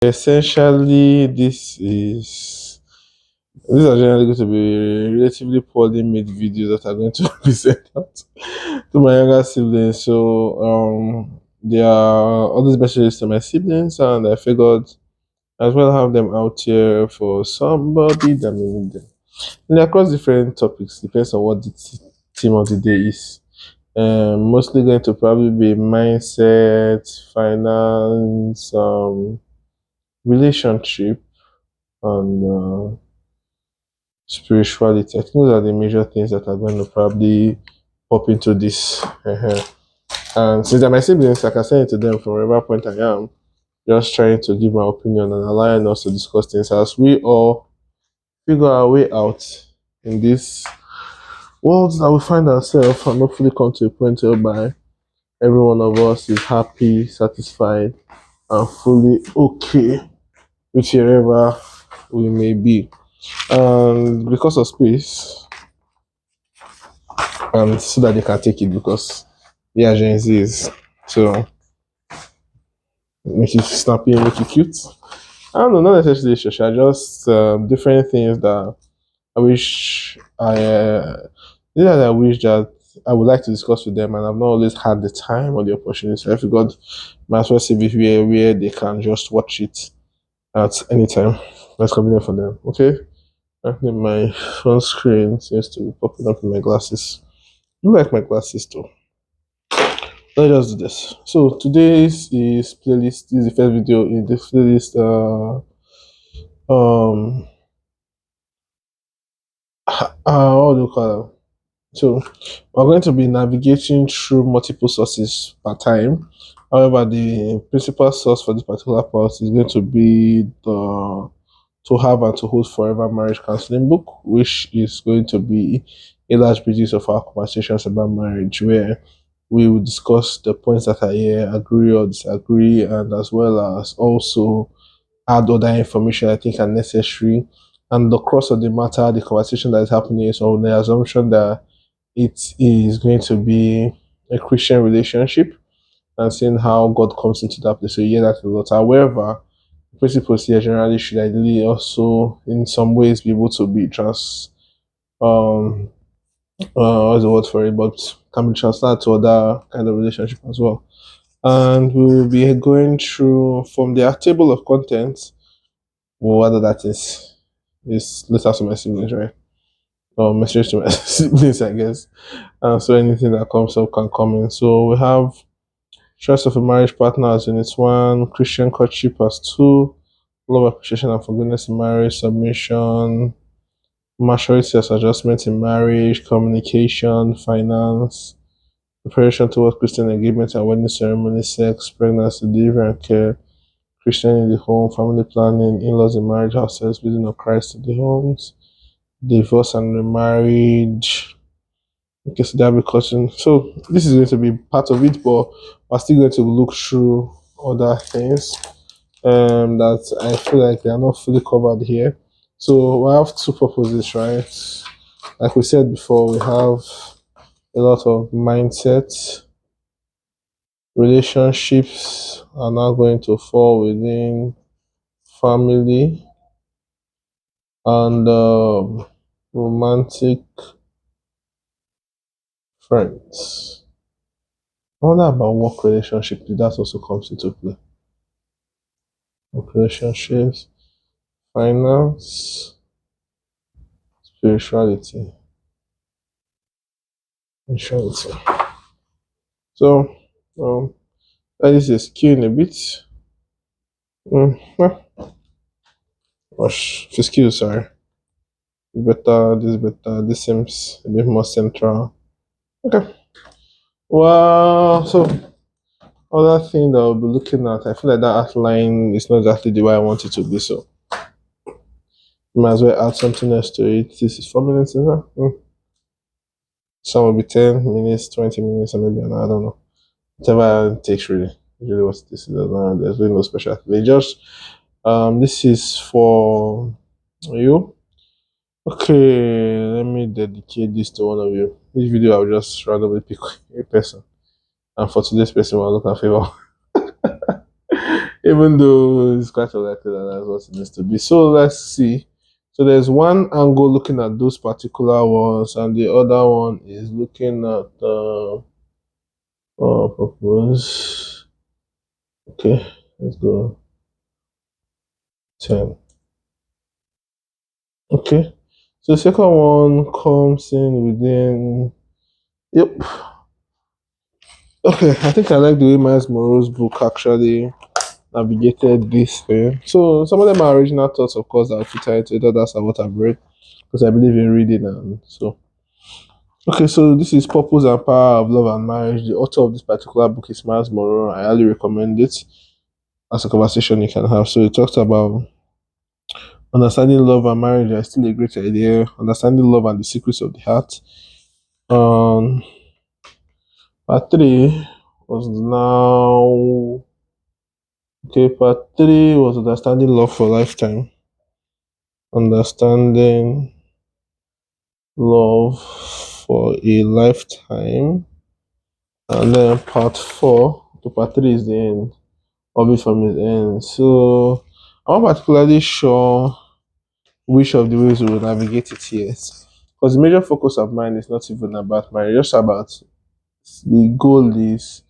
Essentially, these are generally going to be relatively poorly made videos that are going to be sent out to my younger siblings. So there are all these messages to my siblings, and I figured as well have them out here for somebody that may need them. And across different topics, depends on what the theme of the day is. Mostly going to probably be mindset, finance, relationship, and spirituality. I think those are the major things that are going to probably pop into this. And since they're my siblings, I can send it to them from wherever point I am, just trying to give my opinion and allowing us to discuss things as we all figure our way out in this world that we find ourselves and hopefully come to a point whereby every one of us is happy, satisfied, and fully okay with wherever we may be. And because of space, and so that they can take it because the agency is so make it snappy and make it cute. I don't know, not necessarily social, just different things that I wish I wish that I would like to discuss with them, and I've not always had the time or the opportunity. So I figured might as well see if where they can just watch it at any time. That's convenient for them. Okay. I think my phone screen seems to be popping up in my glasses. I like my glasses too. Let's just do this. So today's is playlist. This is the first video in the playlist. What do you call it? So we're going to be navigating through multiple sources per time. However, the principal source for this particular part is going to be the To Have and to Hold Forever Marriage Counseling book, which is going to be a large basis of our conversations about marriage, where we will discuss the points that are here, agree or disagree, and as well as also add other information I think are necessary. And the cross of the matter, the conversation that is happening is on the assumption that it is going to be a Christian relationship and seeing how God comes into that place. So you hear that a lot. However, principles here generally should ideally also in some ways be able to be um what's the word for it, but can be transferred to other kind of relationship as well. And we will be going through from their table of contents, or whether that is letters to my siblings, right? Or message to my siblings, I guess. So anything that comes up can come in. So we have Trust of a Marriage Partner as Unit 1, Christian Courtship as 2, Love, Appreciation and Forgiveness in Marriage, Submission, Maturity as Adjustment in Marriage, Communication, Finance, Preparation towards Christian Engagement and Wedding Ceremony, Sex, Pregnancy, Delivery and Care, Christian in the Home, Family Planning, In-laws in Marriage, Houses, Building of Christ in the Homes, Divorce and Remarriage. Okay, so that because so this is going to be part of it, but we're still going to look through other things that I feel like they are not fully covered here. So we have two purposes, right? Like we said before, we have a lot of mindset. Relationships are now going to fall within family and romantic friends. I wonder about work relationship. That also comes into play. Work relationships, finance, spirituality, spirituality. So, this is skewing a bit. Well, gosh, for skill, sorry. Better. This seems a bit more central. Okay. Well, so other thing that I'll be looking at, I feel like that outline is not exactly the way I want it to be. So, might as well add something else to it. This is 4 minutes, is it? Some will be 10 minutes, 20 minutes, or maybe an hour, I don't know. Whatever it takes, really. Really, what this is, there's really no special. They just, this is for you. Okay, let me dedicate this to one of you. This video, I'll just randomly pick a person. And for today's person, we'll look at favor. Even though it's quite unlikely that that's what it needs to be. So let's see. So there's one angle looking at those particular ones, and the other one is looking at the purpose. Okay, let's go 10. Okay, so the second one comes in within. Yep. Okay, I think I like the way Miles Morrow's book actually navigated this thing. So some of them are original thoughts, of course, I'll filter it with others are what I've read because I believe in reading. And so okay, so this is Purpose and Power of Love and Marriage. The author of this particular book is Miles Morrow. I highly recommend it as a conversation you can have. So it talks about understanding love and marriage is still a great idea. Understanding love and the secrets of the heart. Um, part three was now okay. Part three was understanding love for lifetime. Understanding love for a lifetime. And then part four to part three is the end of it from his end. So I'm not particularly sure which of the ways we will navigate it yet. Because the major focus of mine is not even about marriage, just about the goal is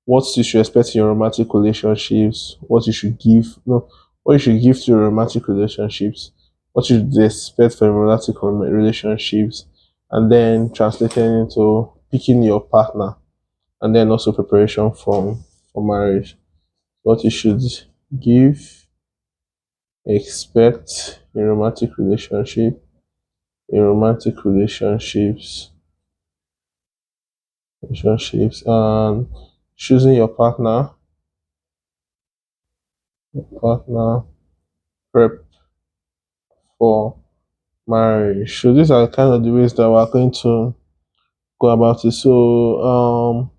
what you should expect in your romantic relationships, what you should give, no, what you should give to your romantic relationships, what you should expect from romantic relationships, and then translating into picking your partner, and then also preparation for marriage. What you should give, expect in romantic relationships, and choosing your partner prep for marriage. So these are kind of the ways that we're going to go about it. So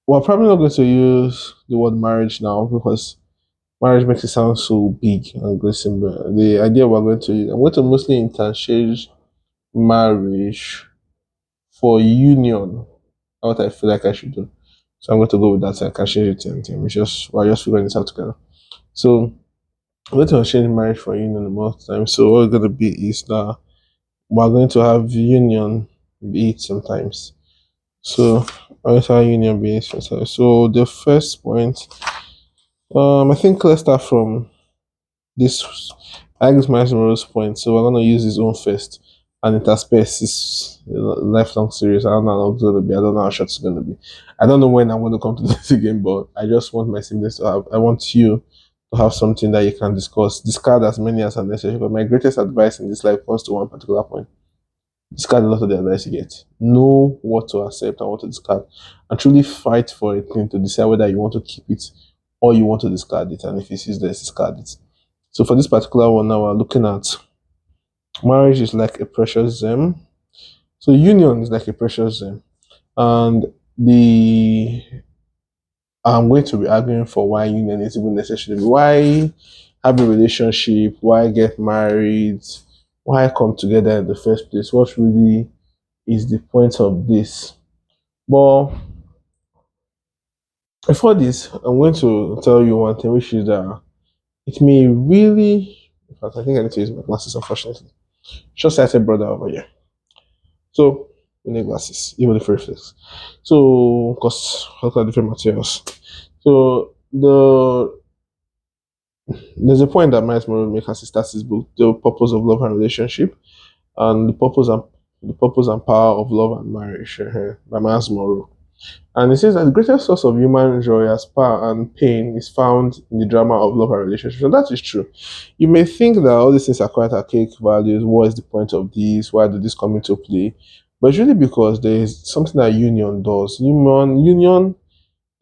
we're probably not going to use the word marriage now because marriage makes it sound so big and gruesome. But the idea we're going to use, I'm going to mostly interchange marriage for union. What I feel like I should do. So I'm going to go with that. So I can change it and we're just figuring this out together. So I'm going to change marriage for union most times. So what it's going to be is that we're going to have union be it sometimes. So I also have union be it sometimes. So the first point, I think let's start from this. I think it's Miles point. So we're gonna use his own first, and interspace is a lifelong series. I don't know how long it's gonna be. I don't know how short it's gonna be. I don't know when I'm gonna come to this again, but I just want my siblings to have. I want you to have something that you can discuss. Discard as many as necessary. But my greatest advice in this life comes to one particular point. Discard a lot of the advice you get. Know what to accept and what to discard, and truly fight for a thing to decide whether you want to keep it or you want to discard it. And if it's useless, discard it. So for this particular one now, we're looking at marriage is like a precious gem. So union is like a precious gem. And the I'm going to be arguing for why union is even necessary. Why have a relationship? Why get married? Why come together in the first place? What really is the point of this? But before this, I'm going to tell you one thing, which is that it may really, in fact, I think I need to use my glasses, unfortunately. Short sighted brother over here. So we need glasses, even the reflex. So because look at different materials. So there's a point that Miles Morrow makes as he starts his book, The Purpose of Love and Relationship, and the purpose and power of love and marriage by Miles Morrow. And it says that the greatest source of human joy, as power and pain, is found in the drama of love and relationship. And that is true. You may think that all these things are quite archaic values. What is the point of this? Why did this come into play? But it's really because there is something that union does. Union.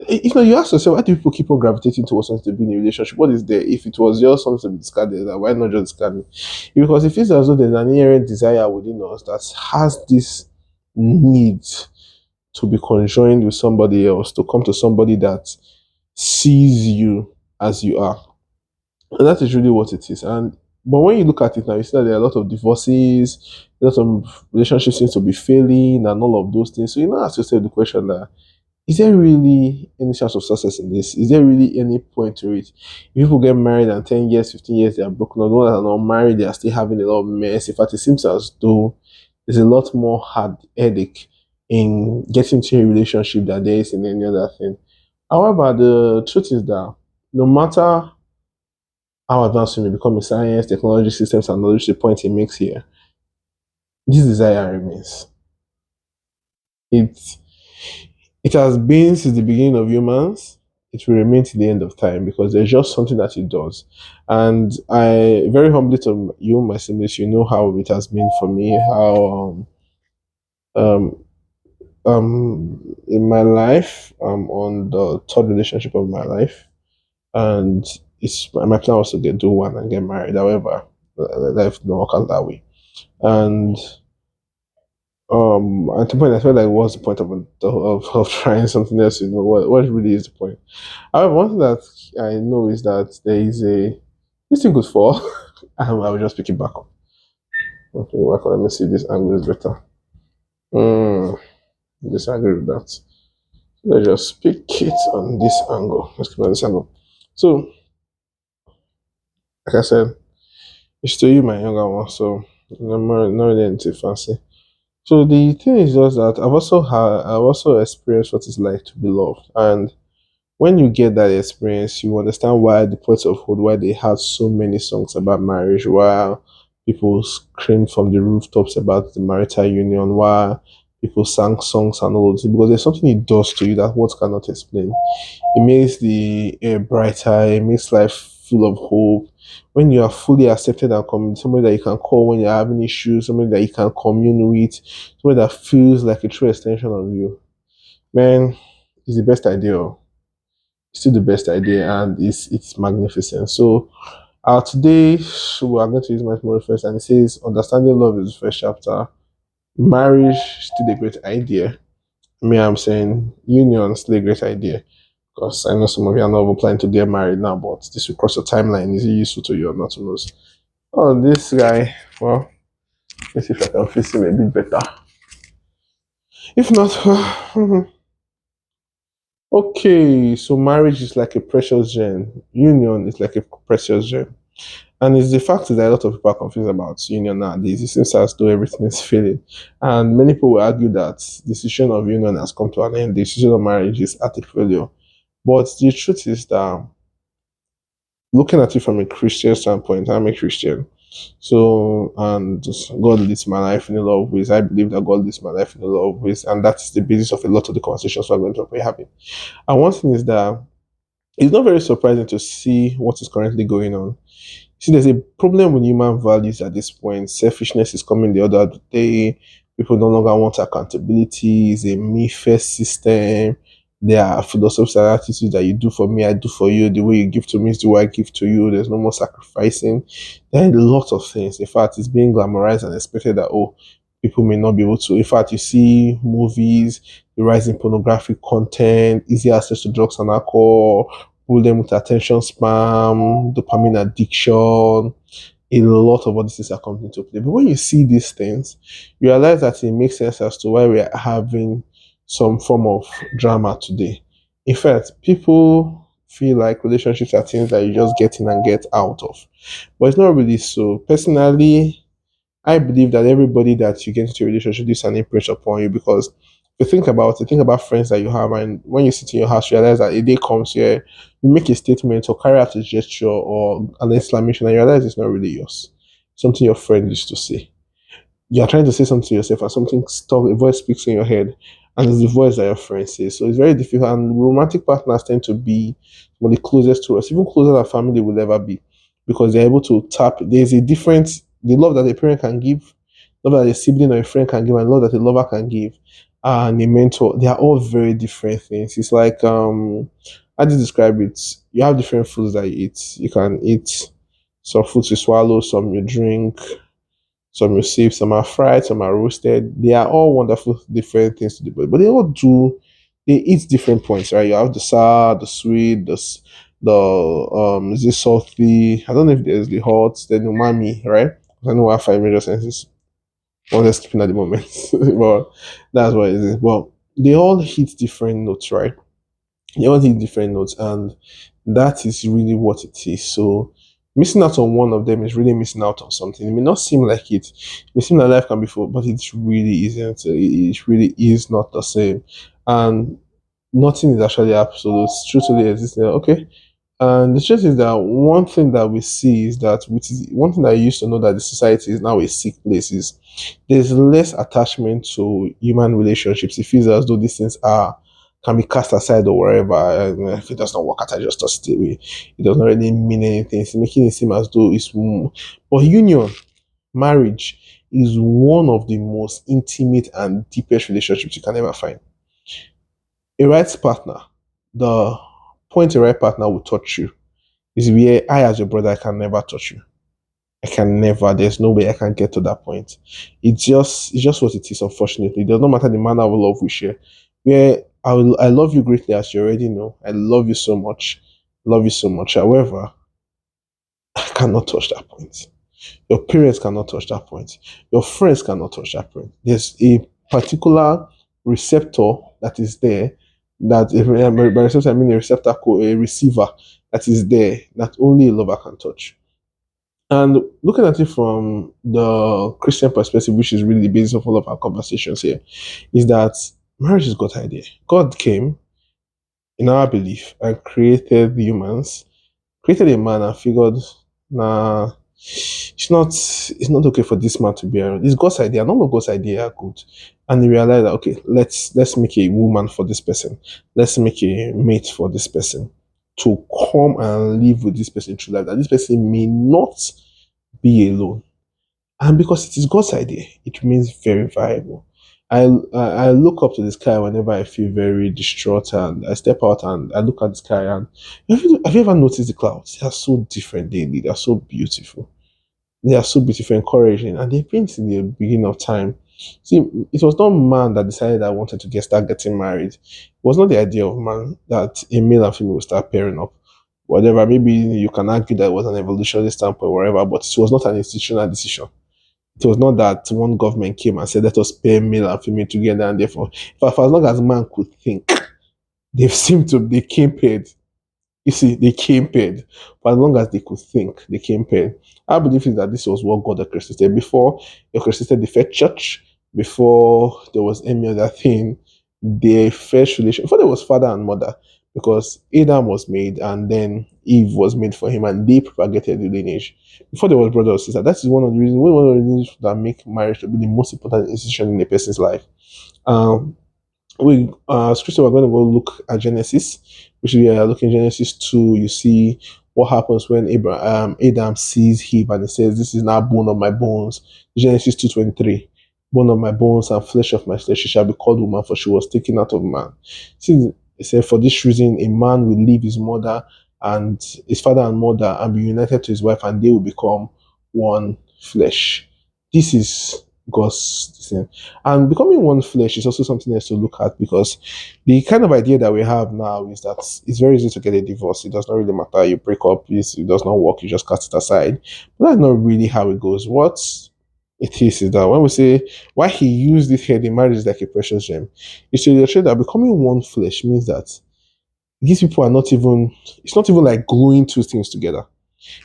You ask yourself, why do people keep on gravitating towards something to be in a relationship? What is there? If it was just something to be discarded, why not just discard it? Because it feels as though there's an inherent desire within us that has this need to be conjoined with somebody else, to come to somebody that sees you as you are. And that is really what it is. And but when you look at it now, you see that there are a lot of divorces, a lot of relationships seem to be failing and all of those things. So you now ask yourself the question that is there really any chance of success in this? Is there really any point to it? If people get married and 10 years, 15 years, they are broken up, the ones that are not married, they are still having a lot of mess. In fact, it seems as though there's a lot more hard headache in getting to a relationship than there is in any other thing. However, the truth is that no matter how advanced we may become in science, technology, systems, and knowledge, the point he makes here, this desire remains. It it has been since the beginning of humans. It will remain to the end of time because there's just something that it does. And I very humbly to you, my siblings, you know how it has been for me, how um in my life, I'm on the third relationship of my life, and it's my plan was to get do one and get married. However, life didn't work out that way. And at the point I felt like what's the point of trying something else, what really is the point? However, one thing that I know is that there is a this thing could fall and I will just pick it back up. Okay, well, let me see this angle is better. Mm, disagree with that. Let's just pick it on this angle. Let's keep it on this angle. So, like I said, it's to you, my younger one. So, not really anything fancy. So the thing is just that I've also experienced what it's like to be loved, and when you get that experience, you understand why the poets of old, why they had so many songs about marriage, while people screamed from the rooftops about the marital union, while people sang songs and all of this, because there's something it does to you that words cannot explain. It makes the air brighter, it makes life full of hope. When you are fully accepted and somebody that you can call when you're having issues, somebody that you can commune with, somebody that feels like a true extension of you, man, it's the best idea. It's still the best idea, and it's magnificent. So today we are going to use my tomorrow first, and it says understanding love is the first chapter. Marriage still a great idea. Me, I'm saying union still a great idea. Because I know some of you are not even planning to get married now, but this will cross your timeline. Is it useful to you or not? Who knows? Oh, this guy. Well, let's see if I can fix him a bit better. If not, okay. So marriage is like a precious gem. Union is like a precious gem. And it's the fact that a lot of people are confused about union nowadays. It seems as though everything is failing. And many people will argue that the decision of union has come to an end. The decision of marriage is at a failure. But the truth is that looking at it from a Christian standpoint, I'm a Christian. So, and God leads my life in a lot of ways. I believe that God leads my life in a lot of ways. And that's the basis of a lot of the conversations we're going to be having. And one thing is that it's not very surprising to see what is currently going on. See, there's a problem with human values at this point. Selfishness is coming the other day. People no longer want accountability. It's a me first system. There are philosophies and attitudes that you do for me, I do for you. The way you give to me is the way I give to you. There's no more sacrificing. There are a lot of things. In fact, it's being glamorized and expected that, oh, people may not be able to. In fact, you see movies, the rise in pornographic content, easy access to drugs and alcohol, pull them with attention spam, dopamine addiction, a lot of other things are coming into play. But when you see these things, you realize that it makes sense as to why we are having some form of drama today. In fact, people feel like relationships are things that you just get in and get out of. But it's not really so. Personally, I believe that everybody that you get into a relationship leaves an impression upon you because if you think about friends that you have, and when you sit in your house, you realize that a day comes where you make a statement or carry out a gesture or an exclamation, and you realize it's not really yours. Something your friend used to say. You're trying to say something to yourself, and something stuck, a voice speaks in your head, and it's the voice that your friend says. So it's very difficult. And romantic partners tend to be one of the closest to us, even closer than family will ever be, because they're able to tap. There's a difference. The love that a parent can give, love that a sibling or a friend can give, and love that a lover can give, and a mentor. They are all very different things. It's like how do you describe it? You have different foods that you eat. You can eat some foods you swallow, some you drink, some you save, some are fried, some are roasted. They are all wonderful, different things to do, but they all do. They eat different points, right? You have the sour, the sweet, is it salty? I don't know if there's the hot, then umami, right? I know what 5 major senses. I'm just skipping at the moment, but that's what it is. Well, they all hit different notes, right? They all hit different notes, and that is really what it is. So missing out on one of them is really missing out on something. It may not seem like it. It may seem like life can be full, but it really isn't. It really is not the same. And nothing is actually absolute. Truthfully existing. Okay, and the truth is that one thing that we see is that, which is one thing that I used to know, that the society is now a sick place, is there's less attachment to human relationships. It feels as though these things are can be cast aside or wherever. And if it does not work out, I just toss it away. It does not really mean anything. It's making it seem as though it's but union, marriage is one of the most intimate and deepest relationships you can ever find. A right partner, the point a right partner will touch you is where I, as your brother, I can never touch you. I can never. There's no way I can get to that point. It's just what it is. Unfortunately, it does not matter the manner of love we share. Where I love you greatly, as you already know. I love you so much. Love you so much. However, I cannot touch that point. Your parents cannot touch that point. Your friends cannot touch that point. There's a particular receptor that is there. That by receptor I mean a receptacle, a receiver that is there that only a lover can touch. And looking at it from the Christian perspective, which is really the basis of all of our conversations here, is that marriage is God's idea. God came, in our belief, and created humans, created a man, and figured, nah, it's not okay for this man to be around. It's God's idea. None of God's idea are good. And he realized that, okay, let's make a woman for this person. Let's make a mate for this person to come and live with this person through life. That this person may not be alone. And because it is God's idea, it remains very viable. I look up to the sky whenever I feel very distraught, and I step out and I look at the sky, and have you ever noticed the clouds? They are so different daily. They are so beautiful. They are so beautiful, encouraging, and they've been since the beginning of time. See, it was not man that decided I wanted to start getting married. It was not the idea of man that a male and female will start pairing up. Whatever, maybe you can argue that it was an evolutionary standpoint, whatever, but it was not an institutional decision. It was not that one government came and said, let us pair male and female together, and therefore, for as long as man could think, they came paired. You see, they came paired. For as long as they could think, they came paired. I believe is that this was what God orchestrated. Before he orchestrated the first church, before there was any other thing, the first relation, before there was father and mother, because Adam was made and then Eve was made for him, and they propagated the lineage. Before there was brother or sister. That is one of the reasons that make marriage to be the most important institution in a person's life. Um, we scripture we're going to go look at Genesis, which we are looking Genesis 2. You see what happens when Adam sees Eve and he says, this is now bone of my bones. Genesis 2:23. Bone of my bones and flesh of my flesh, she shall be called woman, for she was taken out of man. See, it said, for this reason a man will leave his mother and his father and mother and be united to his wife, and they will become one flesh. This is God's thing. And becoming one flesh is also something else to look at, because the kind of idea that we have now is that it's very easy to get a divorce. It does not really matter. You break up, it does not work, you just cast it aside. But that's not really how it goes. What it is that when we say why he used this here, the marriage is like a precious gem, is to illustrate that becoming one flesh means that these people are not even, it's not even like gluing two things together.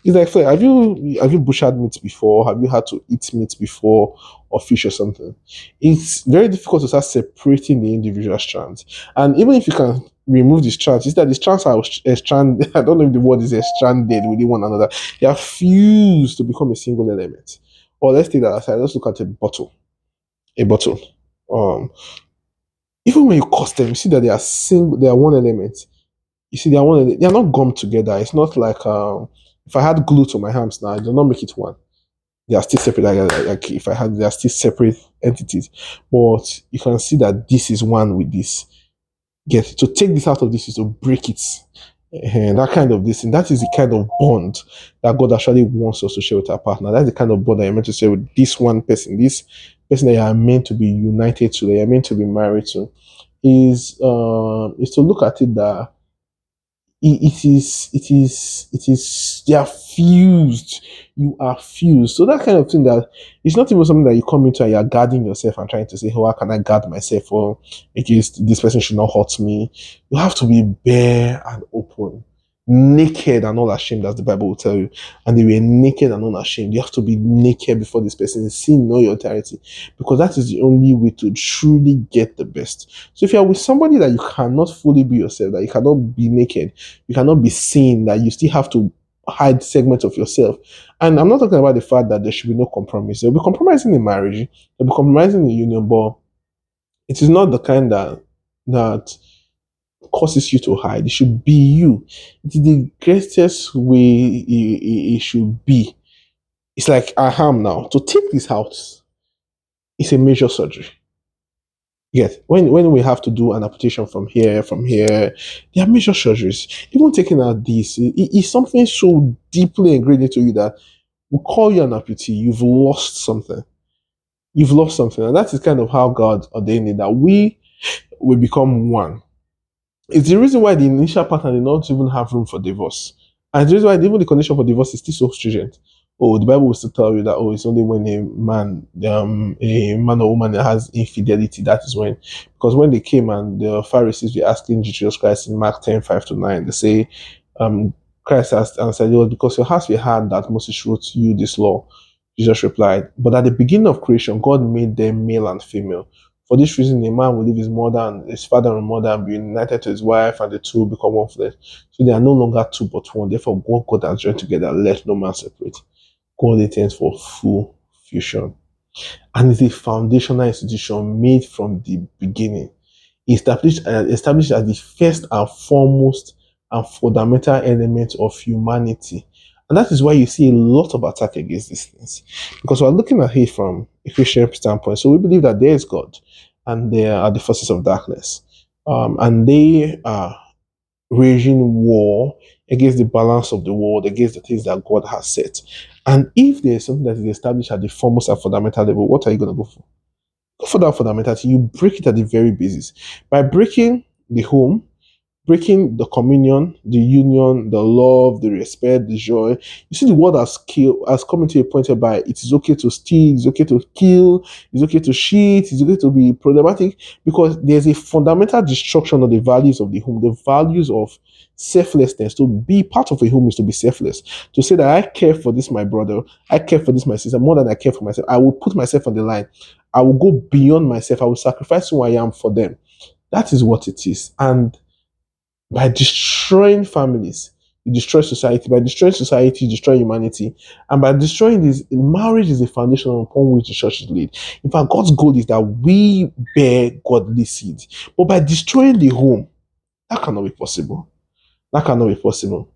It's like, Flair, have you butchered meat before? Have you had to eat meat before, or fish or something? It's very difficult to start separating the individual strands. And even if you can remove the strands, it's that the strands are strand. I don't know if the word is stranded within one another. They are fused to become a single element. Or let's take that aside. Let's look at a bottle. A bottle. Um, Even when you cut them, you see that they are single. They are one element. You see, they are not gummed together. It's not like if I had glue to my hands now, I do not make it one. They are still separate. Like if I had, they are still separate entities. But you can see that this is one with this. Get to take this out of this is to break it. And that kind of this, and that is the kind of bond that God actually wants us to share with our partner. That's the kind of bond that you're meant to share with this one person, this person that you are meant to be united to, that you're meant to be married to. Is to look at it that they are fused. You are fused. So that kind of thing, that it's not even something that you come into and you're guarding yourself and trying to say, oh, how can I guard myself, or in case this person should not hurt me. You have to be bare and open, naked and unashamed, as the Bible will tell you. And they were naked and unashamed. You have to be naked before this person, see no your entirety, because that is the only way to truly get the best. So if you're with somebody that you cannot fully be yourself, that you cannot be naked, you cannot be seen, that you still have to hide segments of yourself. And I'm not talking about the fact that there should be no compromise. There'll be compromising in marriage, there'll be compromising in union, but it is not the kind that causes you to hide. It should be you. It is the greatest way it should be. It's like I am now. To take this house is a major surgery. Yes, when we have to do an amputation from here, there are major surgeries. Even taking out this is something so deeply ingrained into you that we call you an amputee. You've lost something. You've lost something, and that is kind of how God ordained it, that we will become one. It's the reason why the initial partner did not even have room for divorce. And the reason why even the condition for divorce is still so stringent. Oh, the Bible will still tell you that, oh, it's only when a man or woman that has infidelity, that is when. Because when they came and the Pharisees were asking Jesus Christ in Mark 10:5-9, they say, Christ asked and said, it was because your hearts were hard that Moses wrote you this law. Jesus replied, but at the beginning of creation, God made them male and female. For this reason, a man will leave his mother and his father and mother and be united to his wife, and the two will become one flesh. So they are no longer two but one. Therefore, what God has joined together, let no man separate. God intends for full fusion. And it's a foundational institution made from the beginning. Established as the first and foremost and fundamental element of humanity. And that is why you see a lot of attack against these things. Because we're looking at it from a Christian standpoint. So we believe that there is God and there are the forces of darkness. And they are waging war against the balance of the world, against the things that God has set. And if there is something that is established at the foremost and fundamental level, what are you going to go for? Go for that fundamentality. You break it at the very basis. By breaking the home, breaking the communion, the union, the love, the respect, the joy. You see, the world has come into a point whereby it is okay to steal, it's okay to kill, it's okay to cheat, it's okay to be problematic, because there's a fundamental destruction of the values of the home, the values of selflessness. To be part of a home is to be selfless. To say that I care for this my brother, I care for this my sister more than I care for myself. I will put myself on the line. I will go beyond myself. I will sacrifice who I am for them. That is what it is. And by destroying families, you destroy society. By destroying society, you destroy humanity. And by destroying this, marriage is the foundation upon which the church is laid. In fact, God's goal is that we bear godly seed. But by destroying the home, that cannot be possible. That cannot be possible.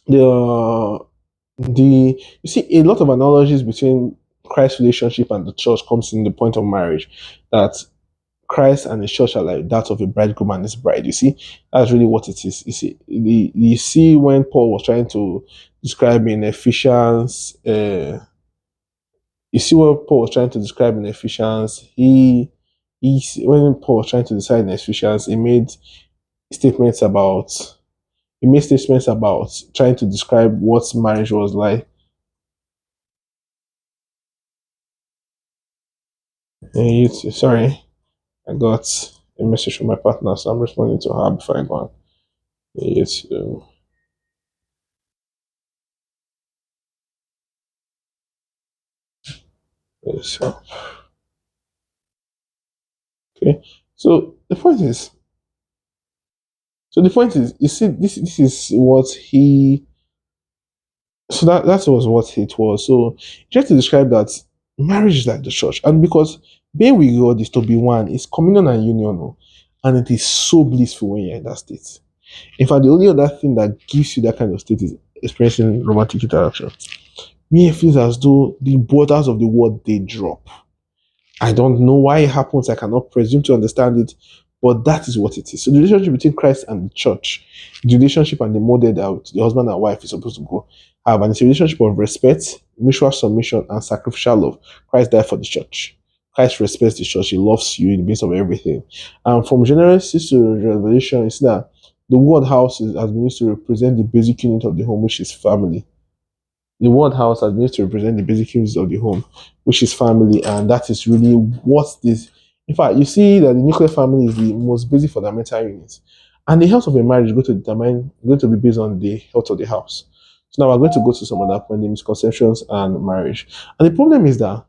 You see a lot of analogies between Christ's relationship and the church comes in the point of marriage, that Christ and the church are like that of a bridegroom and his bride. You see, that's really what it is. You see when Paul was trying to describe in Ephesians, you see what Paul was trying to describe in Ephesians. When Paul was trying to decide in Ephesians, statements about he made statements about trying to describe what marriage was like. Sorry, I got a message from my partner, so I'm responding to her before I go on. It's so okay. So the point is, you see, this is what he. So that was what it was. So just to describe that marriage is like the church, and because being with God is to be one, it's communion and union, oh, and it is so blissful when you're in that state. In fact, the only other thing that gives you that kind of state is experiencing romantic interaction. Me, it feels as though the borders of the world they drop. I don't know why it happens. I cannot presume to understand it, but that is what it is. So the relationship between Christ and the church, the relationship and the model that the husband and wife is supposed to go have, and it's a relationship of respect, mutual submission, and sacrificial love. Christ died for the church. Christ respects the church. He loves you in the midst of everything. And from Genesis to Revelation, it's that The word house has been used to represent the basic unit of the home, which is family. The word house has been used to represent the basic units of the home, which is family, and that is really what this. In fact, you see that the nuclear family is the most basic fundamental unit, and the health of a marriage is going to be based on the health of the house. So now we're going to go to some other point, the misconceptions and marriage. And the problem is that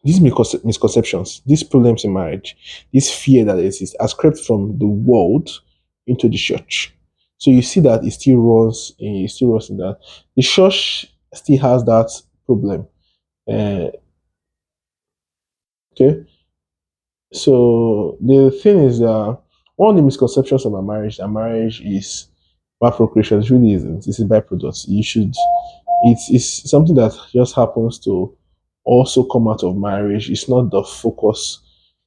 these misconceptions, these problems in marriage, this fear that exists, has crept from the world into the church. So you see that it still runs in that. The church still has that problem. Uh, okay, so the thing is that one of the misconceptions about marriage, that marriage is by procreation, it really isn't. It's a byproduct. It's something that just happens to also come out of marriage. It's not the focus.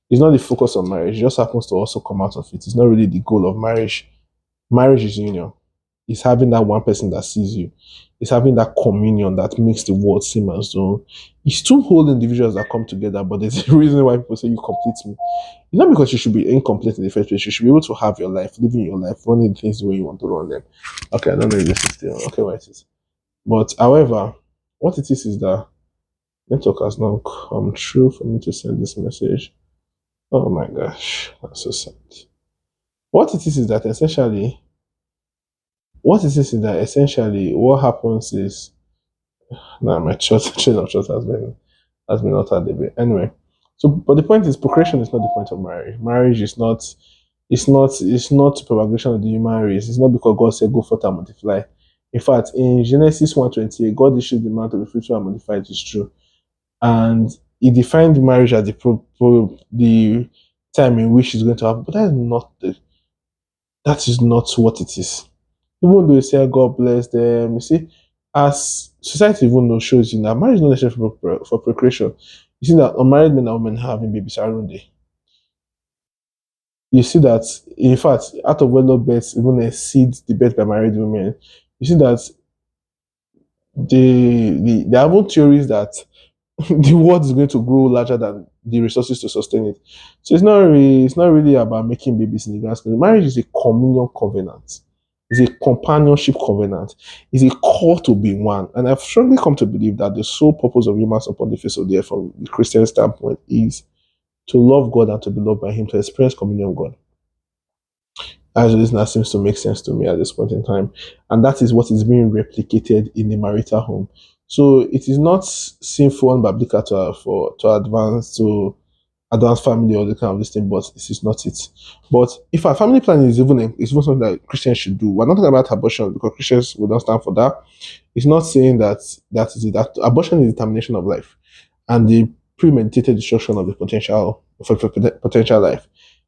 It's not the focus of marriage. It just happens to also come out of it. It's not really the goal of marriage. Marriage is union. It's having that one person that sees you. It's having that communion that makes the world seem as though it's two whole individuals that come together. But there's a reason why people say you complete me. It's not because you should be incomplete in the first place. You should be able to have your life, living your life, running things the way you want to run them. Okay, I don't know if this is still okay. What it is, but however, what it is that network has not come true for me to send this message. Oh my gosh, that's so sad. What it is that essentially, what happens is, nah, my chain of thought has been altered a bit. Anyway, so but the point is, procreation is not the point of marriage. Marriage is not. It's not propagation of the human race. It's not because God said go forth and multiply. In fact, in Genesis 1:28, God issued the man to be fruitful and multiply. It is true, and He defined marriage as the time in which it's going to happen. But that is not what it is. Even though you say God bless them, you see, as society even though shows you that marriage is not necessarily for procreation. You see that unmarried men and women having babies around day. You see that, in fact, out of wedlock births even exceed the birth by married women. You see that there are even theories that the world is going to grow larger than the resources to sustain it. So it's not really about making babies in the grand scheme. Marriage is a communion covenant. It's a companionship covenant. It's a call to be one. And I've strongly come to believe that the sole purpose of humans upon the face of the earth from the Christian standpoint is to love God and to be loved by Him, to experience communion with God. Actually, this now seems to make sense to me at this point in time. And that is what is being replicated in the marital home. So it is not sinful and biblical to advance family or the kind of this thing, but this is not it. But if our family planning is even something that Christians should do, we're not talking about abortion because Christians will not stand for that. It's not saying that is it. That abortion is the termination of life and the premeditated destruction of the potential life.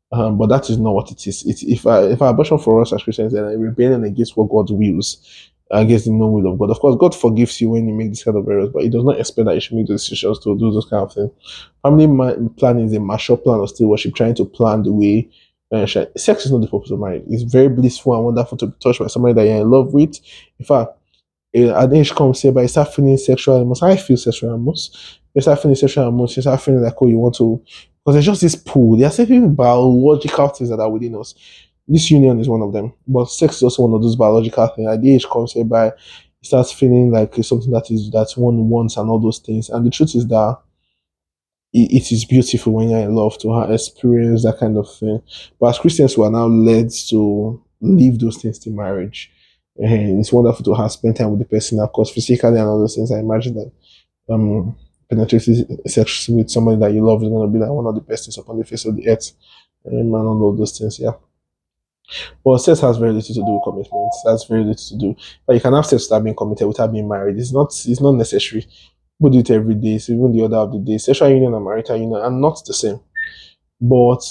But that is not what it is. If abortion for us as Christians is a rebellion against what God wills, against the known will of God. Of course, God forgives you when you make this kind of errors, but He does not expect that you should make those decisions to do those kind of things. Planning is a mature plan of still worship, trying to plan the way. Sex is not the purpose of marriage. It's very blissful and wonderful to be touched by somebody that you're in love with. In fact, an age comes here, but you start feeling sexual emotions. I feel sexual emotions. You start feeling sexual emotions. You start feeling like, oh, you want to, because there's just this pull. There are certain biological things that are within us. This union is one of them, but sex is also one of those biological things. At the age comes here, by you start feeling like it's something that one wants and all those things. And the truth is that it is beautiful when you're in love to experience that kind of thing. But as Christians, we are now led to leave those things to marriage. And it's wonderful to have spent time with the person, of course, physically and all those things. I imagine that penetrating sex with somebody that you love is going to be like one of the best things upon the face of the earth. And all those things, yeah. Well, sex has very little to do with commitment. That's very little to do. But you can have sex without being committed, without being married. It's not necessary. People do it every day. So even the order of the day, sexual union and marital union are not the same. But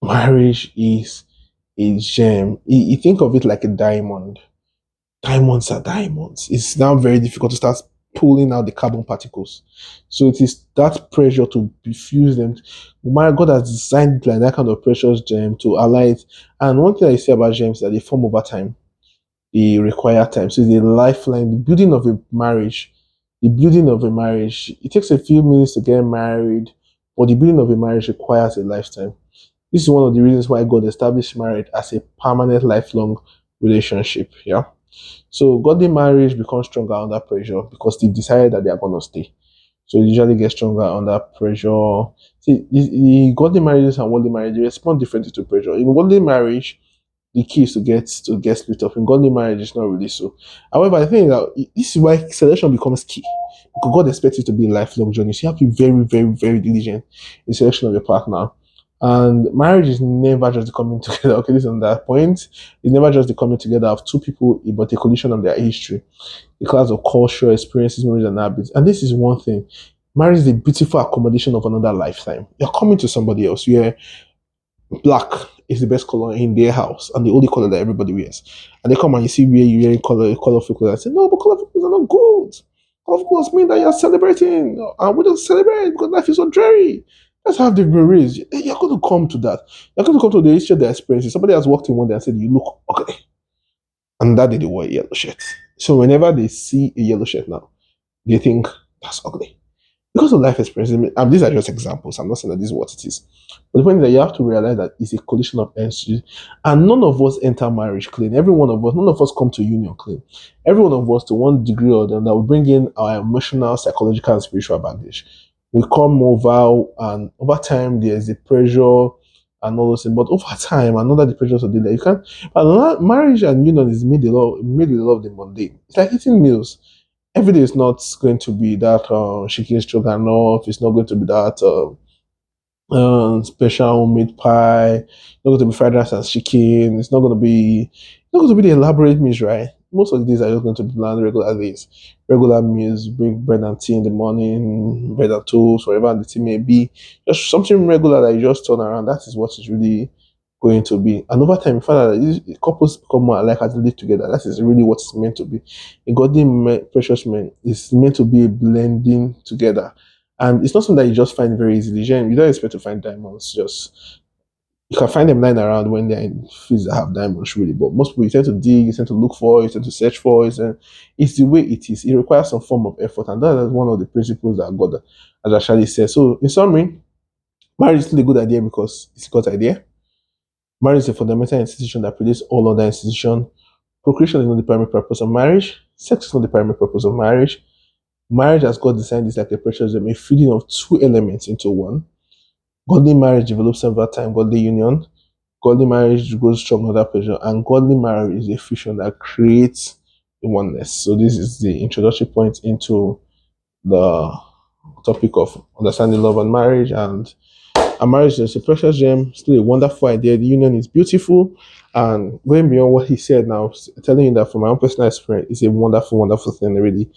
marriage is a gem. You think of it like a diamond. Diamonds are diamonds. It's now very difficult to start pulling out the carbon particles. So it is that pressure to diffuse them. My God has designed it like that kind of precious gem to allow it. And one thing I say about gems is that they form over time. They require time. So it's a lifeline. The building of a marriage, it takes a few minutes to get married, but the building of a marriage requires a lifetime. This is one of the reasons why God established marriage as a permanent, lifelong relationship. Yeah. So godly marriage becomes stronger under pressure because they decided that they are gonna stay. So it usually gets stronger under pressure. See, the godly marriages and worldly marriage they respond differently to pressure. In worldly marriage, the key is to get split up. In godly marriage, it's not really so. However, I think that this is why selection becomes key. Because God expects it to be a lifelong journey. So you have to be very, very, very diligent in selection of your partner. And marriage is never just the coming together. Okay, this is on that point. It's never just the coming together of two people, but a collision of their history, a class of culture, experiences, memories, and habits. And this is one thing. Marriage is a beautiful accommodation of another lifetime. You're coming to somebody else. Black is the best color in their house and the only color that everybody wears. And they come and you see where you're wearing colorful clothes and say, no, but colorful clothes are not good. Colorful clothes mean that you're celebrating. And we don't celebrate because life is so dreary. That's how they've been raised. You're going to come to that. You're going to come to the history of their experiences. Somebody has walked in one day and said, you look ugly. And that day they wore a yellow shirt. So whenever they see a yellow shirt now, they think that's ugly because of life experiences. And these are just examples. I'm not saying that this is what it is. But the point is that you have to realize that it's a collision of entities. And none of us enter marriage clean. Every one of us, none of us come to union clean. Every one of us, to one degree or another, will bring in our emotional, psychological, and spiritual baggage. We come over, and over time, there's a pressure and all those things. But over time, and under the pressures of the day, you can't. But marriage and union is made with love the mundane. It's like eating meals every day is not going to be that chicken stroganoff. It's not going to be that special homemade pie. It's not going to be fried rice and chicken. It's not going to be the elaborate meals, right? Most of the days are just going to be bland, regular days. Regular meals, bring bread and tea in the morning, bread and toast, whatever the tea may be. Just something regular that you just turn around. That is what is really going to be. And over time, you find out that these couples become more alike as they live together. That is really what it's meant to be. A godly precious man is meant to be a blending together. And it's not something that you just find very easily. You don't expect to find diamonds. Just you can find them lying around when they're in fields that have diamonds, really. But most people you tend to dig, you tend to look for, you tend to search for it, and it's the way it is. It requires some form of effort, and that is one of the principles that God has actually said. So, in summary, marriage is still a good idea because it's a good idea. Marriage is a fundamental institution that produces all other institutions. Procreation is not the primary purpose of marriage. Sex is not the primary purpose of marriage. Marriage, as God designed, is like a precious gem, a feeding of two elements into one. Godly marriage develops over time, godly union. Godly marriage grows strong under pressure, and godly marriage is a fusion that creates the oneness. So this is the introductory point into the topic of understanding love and marriage. And a marriage is a precious gem, still a wonderful idea. The union is beautiful. And going beyond what he said now, telling you that from my own personal experience, it's a wonderful, wonderful thing, really.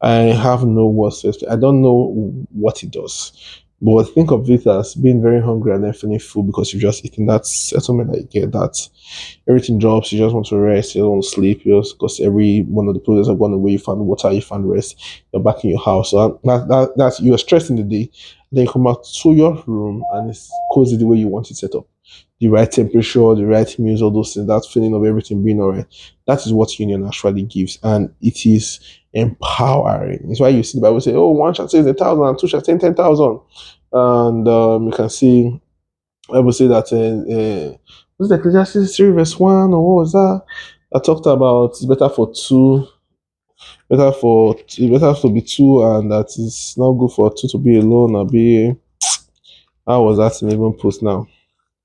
I have no words to explain. I don't know what it does. But think of it as being very hungry and then feeling full because you've just eaten that settlement that you get, that everything drops, you just want to rest, you don't want to sleep, because every one of the problems have gone away, you found water, you found rest, you're back in your house. So that's you're stressed in the day, then you come out to your room and it's cozy the way you want it set up. The right temperature, the right meals, all those things, that feeling of everything being alright. That is what union actually gives, and it is empowering. It's why you see the Bible say, "Oh, one shall say 1,000, and two shall say 10,000," and you can see I would say that was it Ecclesiastes 3 verse 1 or what was that? I talked about it's better for two, better to be two, and that it's not good for two to be alone or be. How was that in even put now?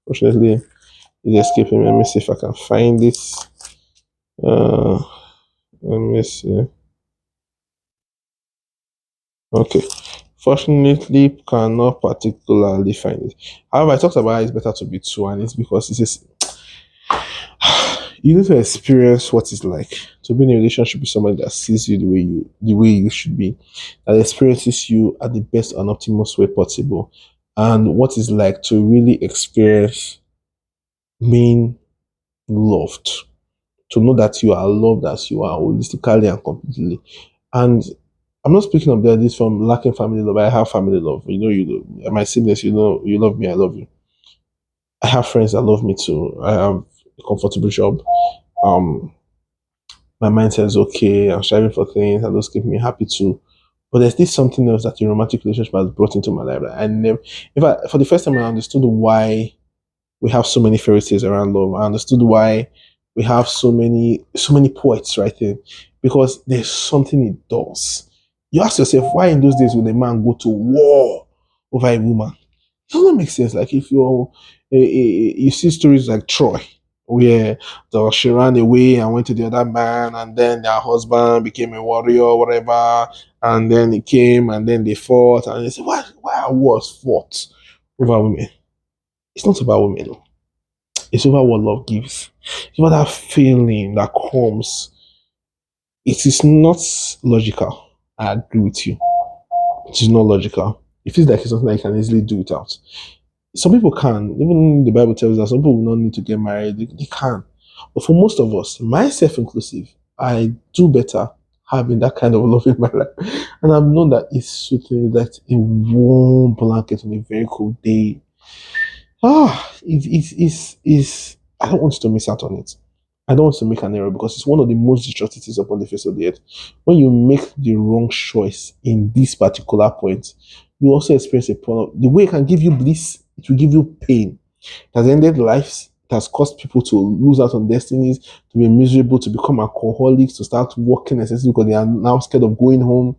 Fortunately, it's escaping me. Let me see if I can find it. Uh, let me see. Okay. Fortunately, cannot particularly find it. However, I talked about how it's better to be two, and it's because it's just you need to experience what it's like to be in a relationship with somebody that sees you the way you should be, that experiences you at the best and optimal way possible, and what it's like to really experience being loved, to know that you are loved as you are holistically and completely. And I'm not speaking of that this from lacking family love. I have family love. My siblings. You love me. I love you. I have friends that love me too. I have a comfortable job. Um, my mindset is okay. I'm striving for things and those keep me happy too. But there's this something else that a romantic relationship has brought into my life that I never, in fact, for the first time I understood why we have so many fairy tales around love. I understood why we have so many poets writing, because there's something it does. You ask yourself, why in those days would a man go to war over a woman? It doesn't make sense. Like if you see stories like Troy, where she ran away and went to the other man, and then their husband became a warrior, whatever, and then he came, and then they fought, and they said, why are wars fought over women? It's not about women, no. It's over what love gives. It's about that feeling that comes. It is not logical. I agree with you. It is not logical. It feels like it's something that you can easily do without. Some people can. Even the Bible tells us some people will not need to get married. They can. But for most of us, myself inclusive, I do better having that kind of love in my life. And I've known that it's soothing, that a warm blanket on a very cold day. It's I don't want you to miss out on it. I don't want to make an error, because it's one of the most destructive things upon the face of the earth. When you make the wrong choice in this particular point, you also experience a problem. The way it can give you bliss, it will give you pain. It has ended lives. It has caused people to lose out on destinies, to be miserable, to become alcoholics, to start working excessively because they are now scared of going home.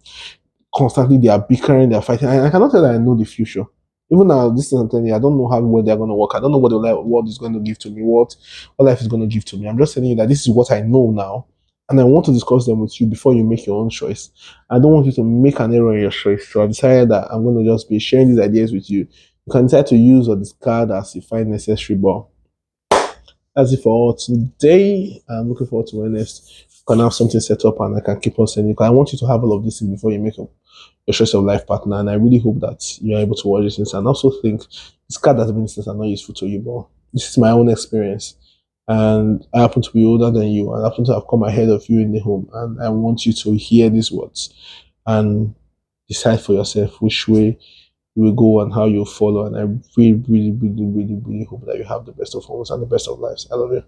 Constantly they are bickering, they are fighting. I cannot tell that I know the future. Even now, this is I'm telling you, I don't know how well they're going to work. I don't know what the world is going to give to me, what life is going to give to me. I'm just telling you that this is what I know now, and I want to discuss them with you before you make your own choice. I don't want you to make an error in your choice. So I decided that I'm going to just be sharing these ideas with you. You can decide to use or discard as you find necessary, but that's it for today. I'm looking forward to my next. I can have something set up and I can keep on sending. I want you to have all of this before you make your choice of life partner. And I really hope that you're able to watch this. And also think this card has been instance are not useful to you, but this is my own experience. And I happen to be older than you, and I happen to have come ahead of you in the home. And I want you to hear these words and decide for yourself which way you will go and how you follow. And I really, really, really, really, really hope that you have the best of homes and the best of lives. I love you.